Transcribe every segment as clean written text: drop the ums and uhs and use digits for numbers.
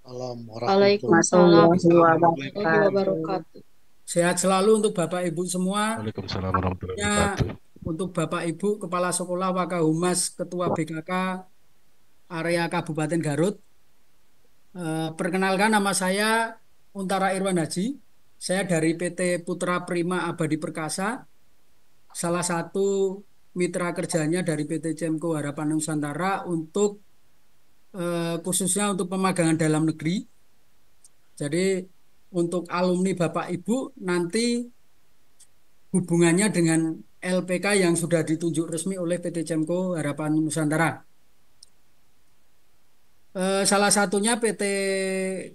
Waalaikumsalam warahmatullahi warahmatullahi wabarakatuh. wabarakatuh. Sehat selalu untuk Bapak Ibu semua. Waalaikumsalam warahmatullahi Ya, wabarakatuh. untuk Bapak Ibu Kepala Sekolah Wakahumas Ketua BKK area Kabupaten Garut. Perkenalkan nama saya Untara Irwan Haji. Saya dari PT Putra Prima Abadi Perkasa, salah satu mitra kerjanya dari PT Cemco Harapan Nusantara untuk khususnya untuk pemagangan dalam negeri. Jadi untuk alumni Bapak Ibu nanti hubungannya dengan LPK yang sudah ditunjuk resmi oleh PT Cemco Harapan Nusantara. Salah satunya PT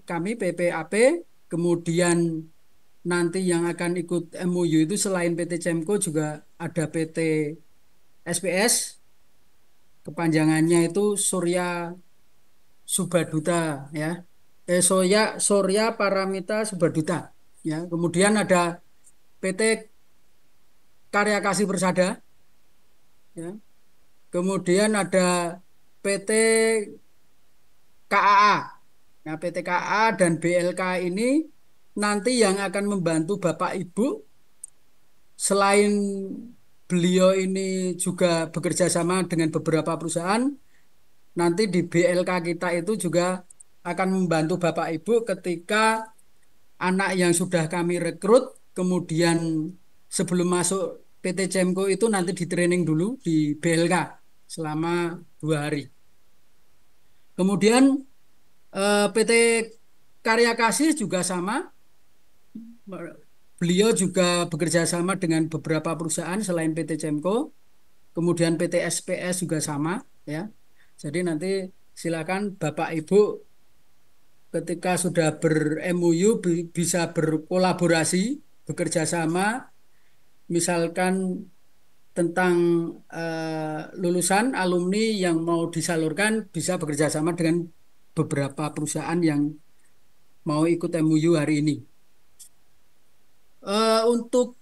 kami PPAP, kemudian nanti yang akan ikut MOU itu selain PT Cemco juga ada PT SPS, kepanjangannya itu Surya Subaduta ya. Surya Paramita Subaduta ya. Kemudian ada PT Karya Kasih Persada ya. Kemudian ada PT KAA. Nah, PT KAA dan BLK ini nanti yang akan membantu Bapak Ibu selain beliau ini juga bekerja sama dengan beberapa perusahaan, nanti di BLK kita itu juga akan membantu Bapak Ibu ketika anak yang sudah kami rekrut, kemudian sebelum masuk PT Cemco itu nanti di training dulu di BLK selama 2 hari. Kemudian PT Karya Kasih juga sama. Beliau juga bekerja sama dengan beberapa perusahaan selain PT Cemco. Kemudian PT SPS juga sama ya. Jadi nanti silakan Bapak Ibu ketika sudah ber-MOU bisa berkolaborasi, bekerja sama, misalkan tentang lulusan alumni yang mau disalurkan bisa bekerja sama dengan beberapa perusahaan yang mau ikut MOU hari ini. Untuk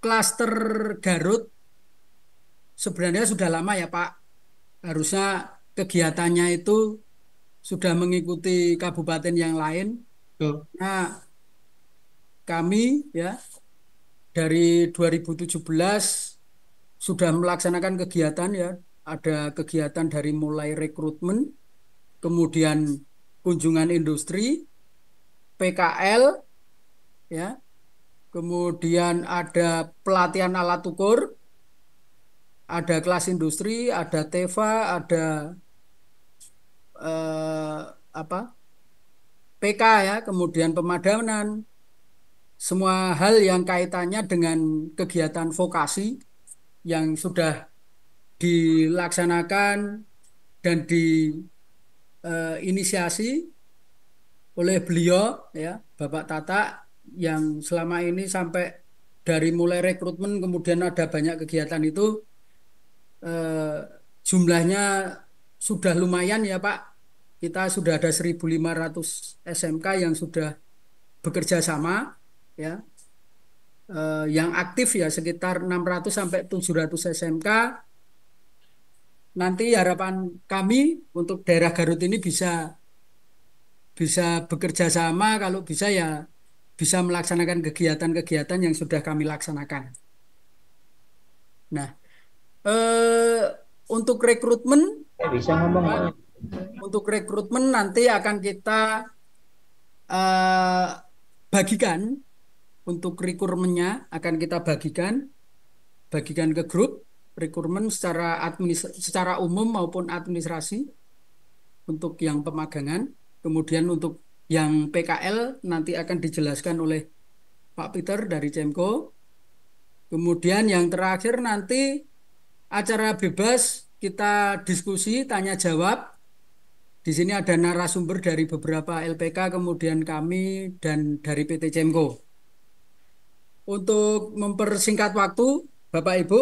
klaster Garut sebenarnya sudah lama ya Pak. Harusnya kegiatannya itu sudah mengikuti kabupaten yang lain. Nah, kami ya dari 2017 sudah melaksanakan kegiatan ya. Ada kegiatan dari mulai rekrutmen, kemudian kunjungan industri, PKL ya. Kemudian ada pelatihan alat ukur, ada kelas industri, ada TEVA, ada apa PK ya, kemudian pemadanan, semua hal yang kaitannya dengan kegiatan vokasi yang sudah dilaksanakan dan diinisiasi oleh beliau ya Bapak Tata yang selama ini sampai dari mulai rekrutmen kemudian ada banyak kegiatan itu eh, jumlahnya sudah lumayan ya Pak. Kita sudah ada 1.500 SMK yang sudah bekerja sama ya. Yang aktif ya sekitar 600 sampai 700 SMK. Nanti harapan kami untuk daerah Garut ini bisa bisa bekerja sama kalau bisa ya bisa melaksanakan kegiatan-kegiatan yang sudah kami laksanakan. Nah, eh, untuk rekrutmen Bisa ngomong. untuk rekrutmen nanti akan kita eh, bagikan untuk rekrutmennya akan kita bagikan ke grup rekrutmen secara umum maupun administrasi untuk yang pemagangan. Kemudian untuk yang PKL nanti akan dijelaskan oleh Pak Peter dari Cemco. Kemudian yang terakhir nanti acara bebas kita diskusi tanya jawab. Di sini ada narasumber dari beberapa LPK, kemudian kami dan dari PT Cemco. Untuk mempersingkat waktu, Bapak Ibu,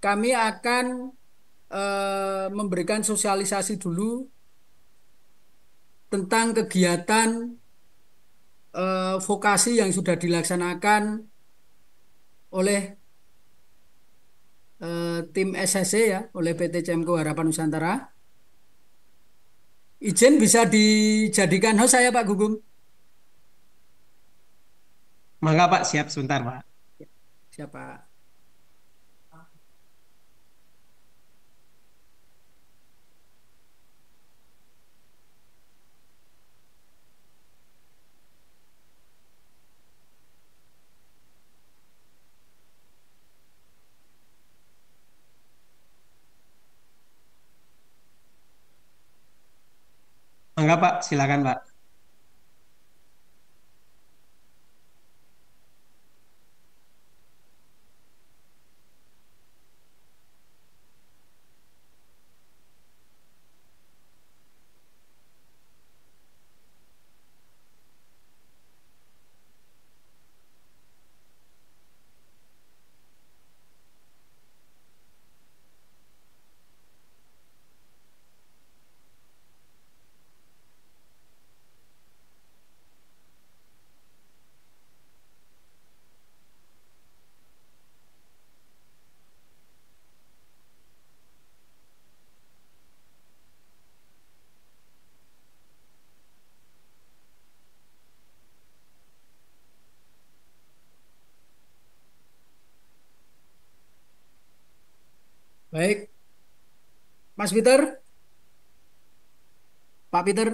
kami akan memberikan sosialisasi dulu tentang kegiatan vokasi yang sudah dilaksanakan oleh tim SSC ya, oleh PT Cemco Harapan Nusantara. Izin bisa dijadikan host saya Pak Gugum. Mangga Pak, siap sebentar Pak. Siapa? Mangga Pak, silakan Pak. Baik, Mas Peter, Pak Peter.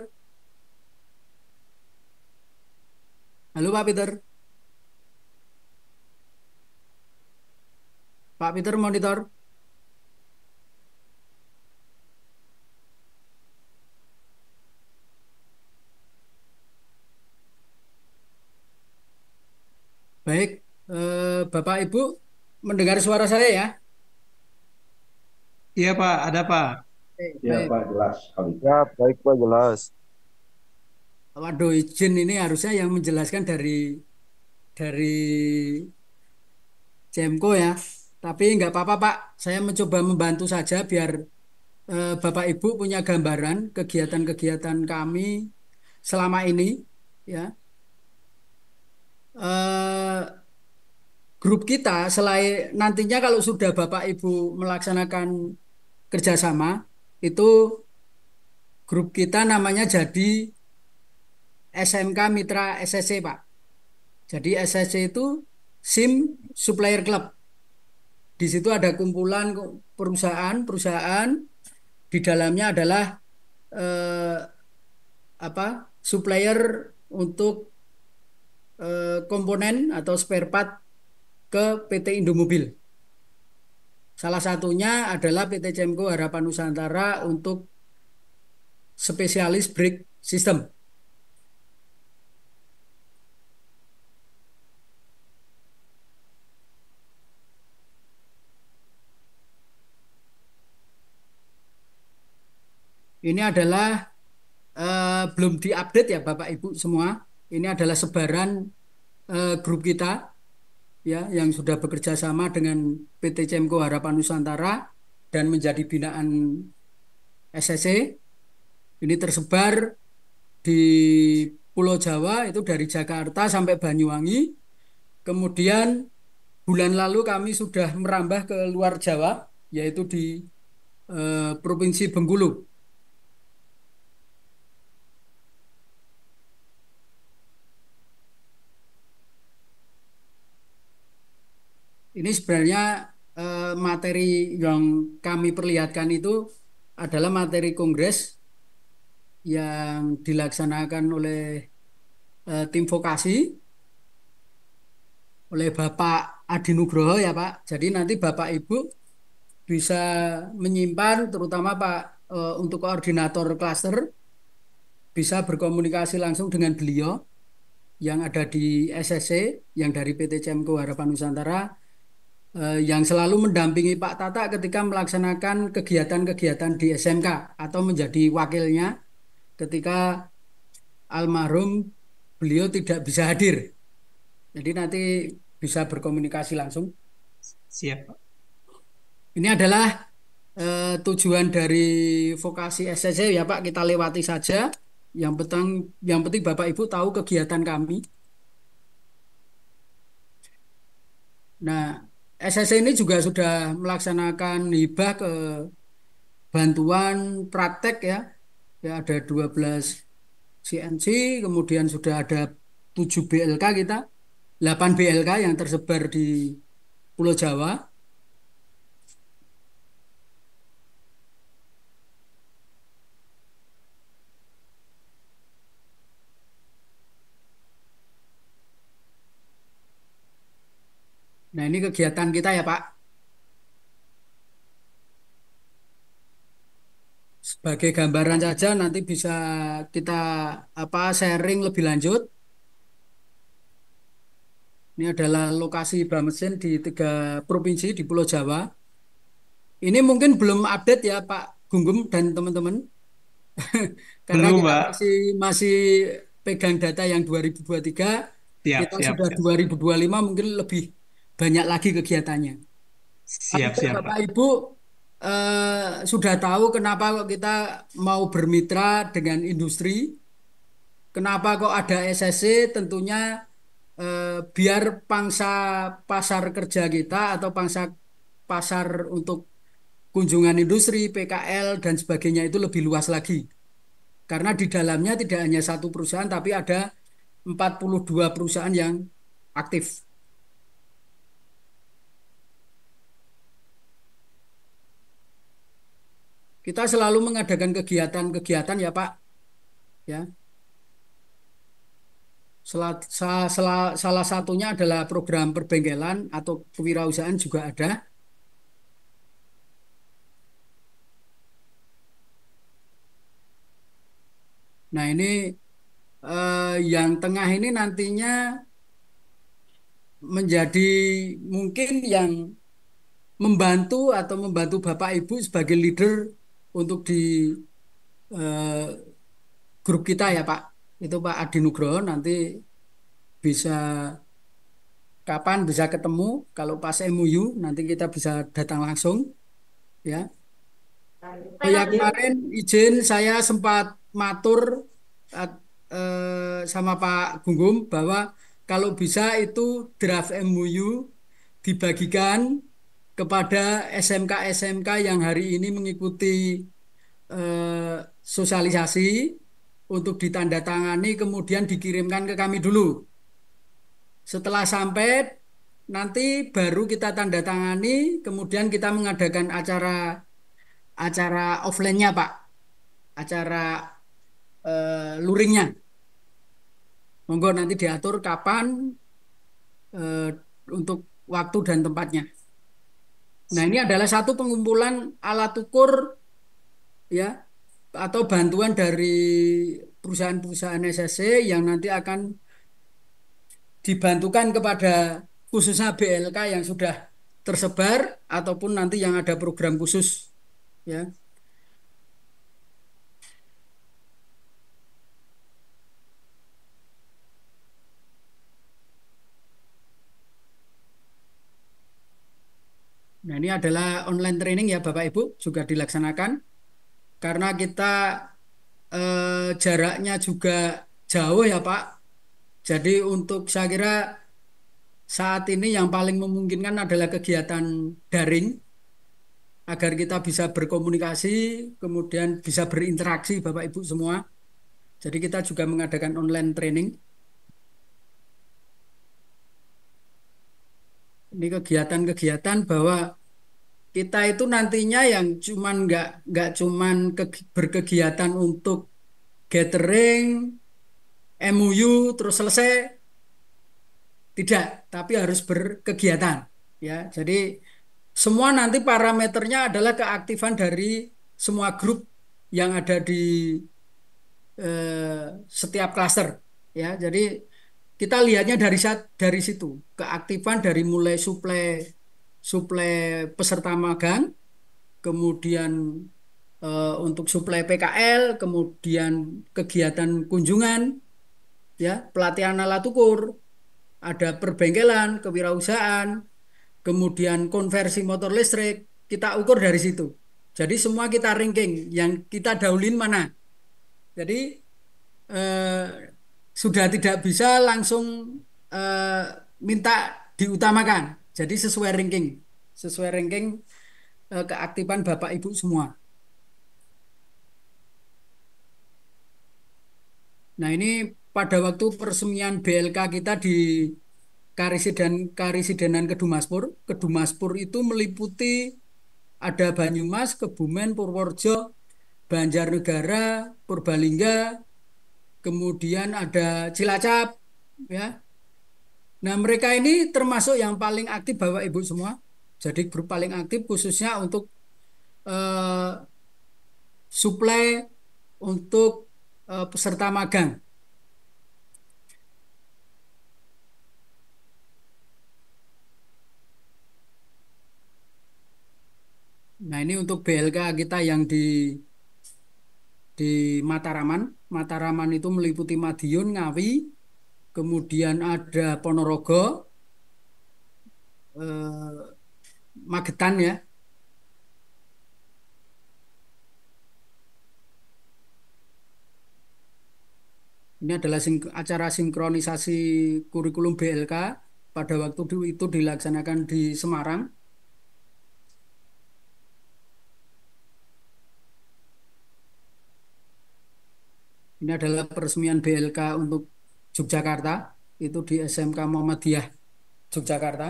Halo Pak Peter. Pak Peter monitor. Baik, Bapak Ibu mendengar suara saya ya? Iya Pak, ada Pak. Oke, Ya baik. Pak, jelas sekali. Ya, baik Pak, jelas. Waduh, izin ini harusnya yang menjelaskan dari Cemko ya. Tapi nggak apa-apa Pak, saya mencoba membantu saja biar Bapak Ibu punya gambaran kegiatan-kegiatan kami selama ini ya. Eh, Grup kita selain nantinya kalau sudah Bapak Ibu melaksanakan kerjasama itu grup kita namanya jadi SMK Mitra SSC Pak. Jadi SSC itu SIM Supplier Club. Di situ ada kumpulan perusahaan-perusahaan di dalamnya adalah eh, apa supplier untuk komponen atau spare part ke PT Indomobil. Salah satunya adalah PT Cemco Harapan Nusantara untuk spesialis brake system. Ini adalah belum diupdate ya Bapak Ibu semua. Ini adalah sebaran grup kita ya yang sudah bekerja sama dengan PT Cemco Harapan Nusantara dan menjadi binaan SSC. Ini tersebar di Pulau Jawa itu dari Jakarta sampai Banyuwangi. Kemudian bulan lalu kami sudah merambah ke luar Jawa yaitu di Provinsi Bengkulu. Ini sebenarnya materi yang kami perlihatkan itu adalah materi kongres yang dilaksanakan oleh tim vokasi oleh Bapak Adi Nugroho ya Pak. Jadi nanti Bapak Ibu bisa menyimpan terutama Pak untuk koordinator klaster bisa berkomunikasi langsung dengan beliau yang ada di SSC yang dari PT Cemco Harapan Nusantara yang selalu mendampingi Pak Tata ketika melaksanakan kegiatan-kegiatan di SMK atau menjadi wakilnya ketika almarhum beliau tidak bisa hadir. Jadi nanti bisa berkomunikasi langsung. Siap Pak. Ini adalah tujuan dari vokasi SSC ya Pak, kita lewati saja. Yang penting Bapak Ibu tahu kegiatan kami. Nah, SSC ini juga sudah melaksanakan hibah ke bantuan praktek ya Ya, ada 12 CNC, kemudian sudah ada 7 BLK kita, 8 BLK yang tersebar di Pulau Jawa. Nah, ini kegiatan kita ya, Pak. Sebagai gambaran saja nanti bisa kita sharing lebih lanjut. Ini adalah lokasi bah mesin di 3 provinsi di Pulau Jawa. Ini mungkin belum update ya Pak Gunggun dan teman-teman, karena Belum, kita Pak. masih masih pegang data yang 2023, Siap, kita siap, sudah siap. 2025 mungkin lebih banyak lagi kegiatannya. Tapi Siap, kan siap, Bapak Pak. Ibu sudah tahu kenapa kok kita mau bermitra dengan industri, kenapa kok ada SSC, tentunya biar pangsa pasar kerja kita atau pangsa pasar untuk kunjungan industri, PKL, dan sebagainya itu lebih luas lagi. Karena di dalamnya tidak hanya satu perusahaan, tapi ada 42 perusahaan yang aktif. Kita selalu mengadakan kegiatan-kegiatan ya Pak. Ya, salah satunya adalah program perbengkelan atau kewirausahaan juga ada. Nah ini yang tengah ini nantinya menjadi mungkin yang membantu Bapak Ibu sebagai leader untuk di eh, grup kita ya Pak. Itu Pak Adi Nugroho nanti bisa kapan bisa ketemu kalau pas MUU nanti kita bisa datang langsung ya. Oh ya kemarin izin saya sempat matur at- sama Pak Gunggung bahwa kalau bisa itu draft MUU dibagikan kepada SMK-SMK yang hari ini mengikuti sosialisasi untuk ditandatangani kemudian dikirimkan ke kami dulu. Setelah sampai nanti baru kita tanda tangani, kemudian kita mengadakan acara acara offline-nya, Pak. Acara luringnya. Monggo nanti diatur kapan eh, untuk waktu dan tempatnya. Nah, ini adalah satu pengumpulan alat ukur ya atau bantuan dari perusahaan-perusahaan SSC yang nanti akan dibantukan kepada khususnya BLK yang sudah tersebar ataupun nanti yang ada program khusus ya. Nah, ini adalah online training ya Bapak Ibu juga dilaksanakan karena kita jaraknya juga jauh ya Pak. Jadi untuk saya kira saat ini yang paling memungkinkan adalah kegiatan daring agar kita bisa berkomunikasi, kemudian bisa berinteraksi Bapak Ibu semua. Jadi kita juga mengadakan online training. Ini kegiatan-kegiatan bahwa kita itu nantinya yang cuman nggak cuman berkegiatan untuk gathering, MOU terus selesai, tidak, tapi harus berkegiatan. Ya, jadi semua nanti parameternya adalah keaktifan dari semua grup yang ada di setiap klaster. Ya, jadi kita lihatnya dari situ, keaktifan dari mulai suplai suplai peserta magang, kemudian untuk suplai PKL, kemudian kegiatan kunjungan, ya, pelatihan alat ukur, ada perbengkelan, kewirausahaan, kemudian konversi motor listrik, kita ukur dari situ. Jadi semua kita ranking, yang kita dahulin mana. Jadi eh, sudah tidak bisa langsung eh, minta diutamakan. Jadi sesuai ranking keaktifan Bapak Ibu semua. Nah, ini pada waktu peresmian BLK kita di Karisidenan Kedumaspur. Kedumaspur itu meliputi ada Banyumas, Kebumen, Purworejo, Banjarnegara, Purbalingga, kemudian ada Cilacap, ya. Nah, mereka ini termasuk yang paling aktif Bapak Ibu semua. Jadi grup paling aktif khususnya untuk eh, suplai untuk peserta magang. Nah, ini untuk BLK kita yang di Mataraman. Mataraman itu meliputi Madiun, Ngawi, kemudian ada Ponorogo, eh, Magetan ya. Ini adalah acara sinkronisasi kurikulum BLK pada waktu itu dilaksanakan di Semarang. Ini adalah peresmian BLK untuk Yogyakarta, itu di SMK Muhammadiyah Yogyakarta.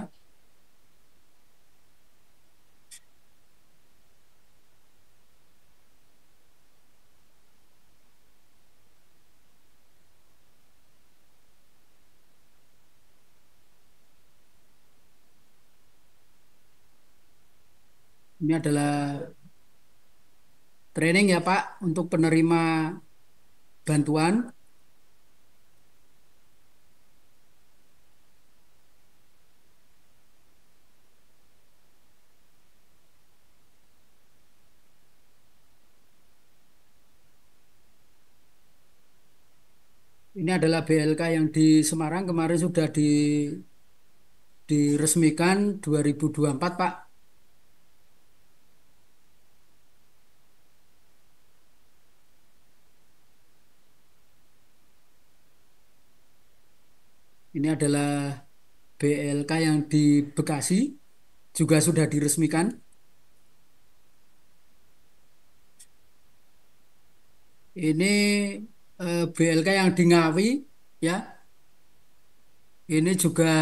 Ini adalah training ya Pak untuk penerima bantuan. Ini adalah BLK yang di Semarang kemarin sudah diresmikan 2024 Pak. Ini adalah BLK yang di Bekasi juga sudah diresmikan. Ini BLK yang di Ngawi ya. Ini juga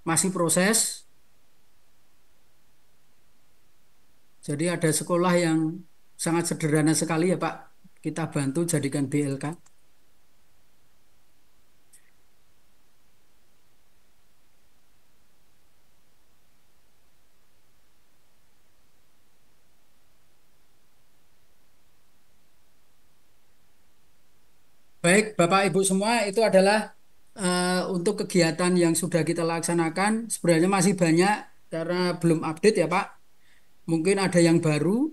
masih proses. Jadi ada sekolah yang sangat sederhana sekali ya Pak. Kita bantu jadikan BLK. Baik, Bapak Ibu semua, itu adalah untuk kegiatan yang sudah kita laksanakan. Sebenarnya masih banyak karena belum update ya Pak. Mungkin ada yang baru,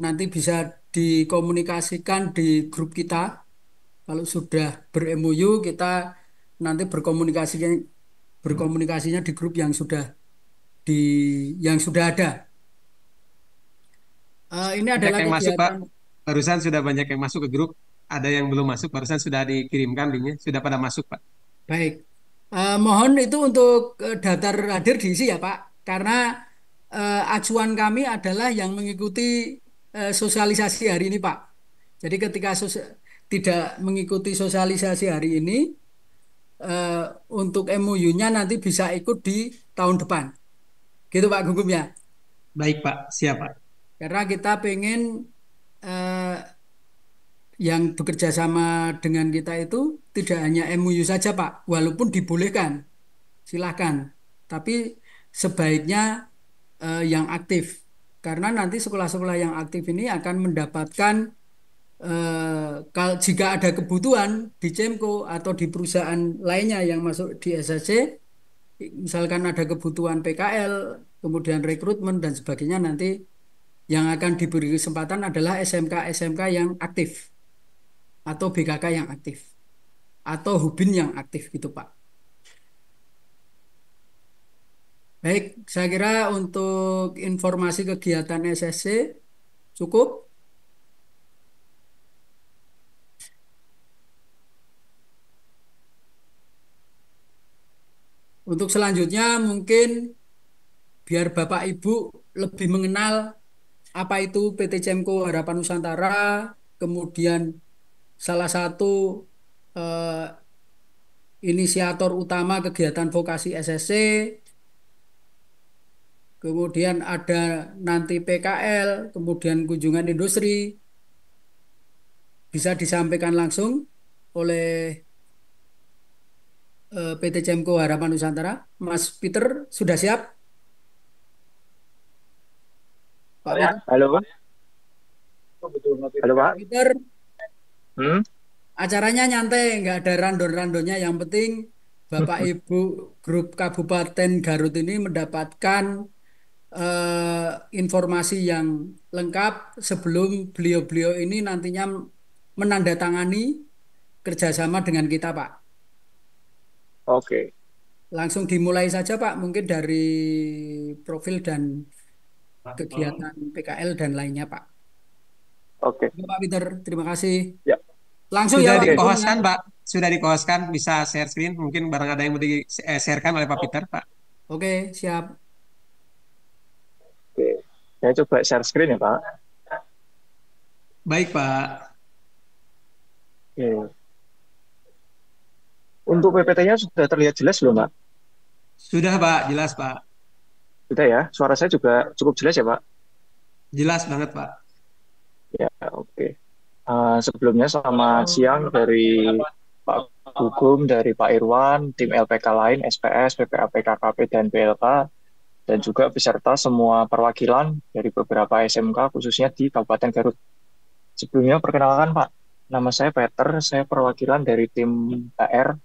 nanti bisa dikomunikasikan di grup kita. Kalau sudah ber-MOU, kita nanti berkomunikasinya di grup di yang sudah ada. Ini Banyak adalah yang masuk, Pak. kegiatan. Barusan sudah banyak yang masuk ke grup. Ada yang belum masuk, barusan sudah dikirimkan linknya. Sudah pada masuk, Pak. Baik. Mohon itu untuk daftar hadir diisi ya Pak, karena acuan kami adalah yang mengikuti sosialisasi hari ini Pak. Jadi ketika tidak mengikuti sosialisasi hari ini, eh, untuk MOU-nya nanti bisa ikut di tahun depan. Gitu Pak Gugum ya. Baik, Pak. Siap, Pak. Karena kita pengen eh, yang bekerja sama dengan kita itu tidak hanya MOU saja Pak, walaupun dibolehkan. Silahkan. Tapi sebaiknya yang aktif. Karena nanti sekolah-sekolah yang aktif ini akan mendapatkan jika ada kebutuhan di Cemko atau di perusahaan lainnya yang masuk di SSC, misalkan ada kebutuhan PKL, kemudian rekrutmen dan sebagainya, nanti yang akan diberi kesempatan adalah SMK-SMK yang aktif atau BKK yang aktif atau Hubin yang aktif gitu Pak. Baik, saya kira untuk informasi kegiatan SSC cukup. Untuk selanjutnya mungkin biar Bapak Ibu lebih mengenal apa itu PT Cemko Harapan Nusantara, kemudian salah satu eh, inisiator utama kegiatan vokasi SSC, kemudian ada nanti PKL, kemudian kunjungan industri, bisa disampaikan langsung oleh PT Cemko Harapan Nusantara. Mas Peter, sudah siap? Pak Peter? Halo, halo Pak Pak. Peter, Hmm? acaranya nyantai, nggak ada random-randomnya. Yang penting Bapak Ibu grup Kabupaten Garut ini mendapatkan informasi yang lengkap sebelum beliau-beliau ini nantinya menandatangani kerjasama dengan kita, Pak. Oke, Langsung dimulai saja, Pak. Mungkin dari profil dan kegiatan PKL dan lainnya, Pak. oke. Ya, Pak Peter, terima kasih. Ya, Langsung ya, Sudah Pak. oke. di-host-kan, Pak? Sudah di-host-kan, bisa share screen. Mungkin barang ada yang mau di-sharekan oleh Pak Peter, Pak. Oke, siap. Oke. Saya coba share screen ya Pak. Baik, Pak. Oke. Untuk PPT-nya sudah terlihat jelas belum Pak? Sudah, Pak. Jelas, Pak. Sudah ya. Suara saya juga cukup jelas ya Pak. Jelas banget, Pak. Ya, oke. Sebelumnya selamat siang dari Pak Gugum, dari Pak Irwan, tim LPK lain, SPS, PPA, PKKP, dan PLK, dan juga beserta semua perwakilan dari beberapa SMK, khususnya di Kabupaten Garut. Sebelumnya perkenalkan Pak, nama saya Peter, saya perwakilan dari tim PR,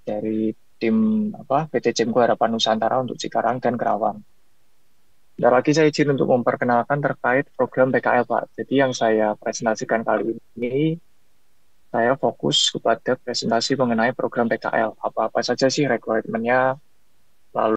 dari tim PT Cemko Harapan Nusantara untuk Cikarang dan Kerawang. Dan lagi saya izin untuk memperkenalkan terkait program PKL Pak. Jadi yang saya presentasikan kali ini, saya fokus kepada presentasi mengenai program PKL. Apa-apa saja sih requirement-nya, lalu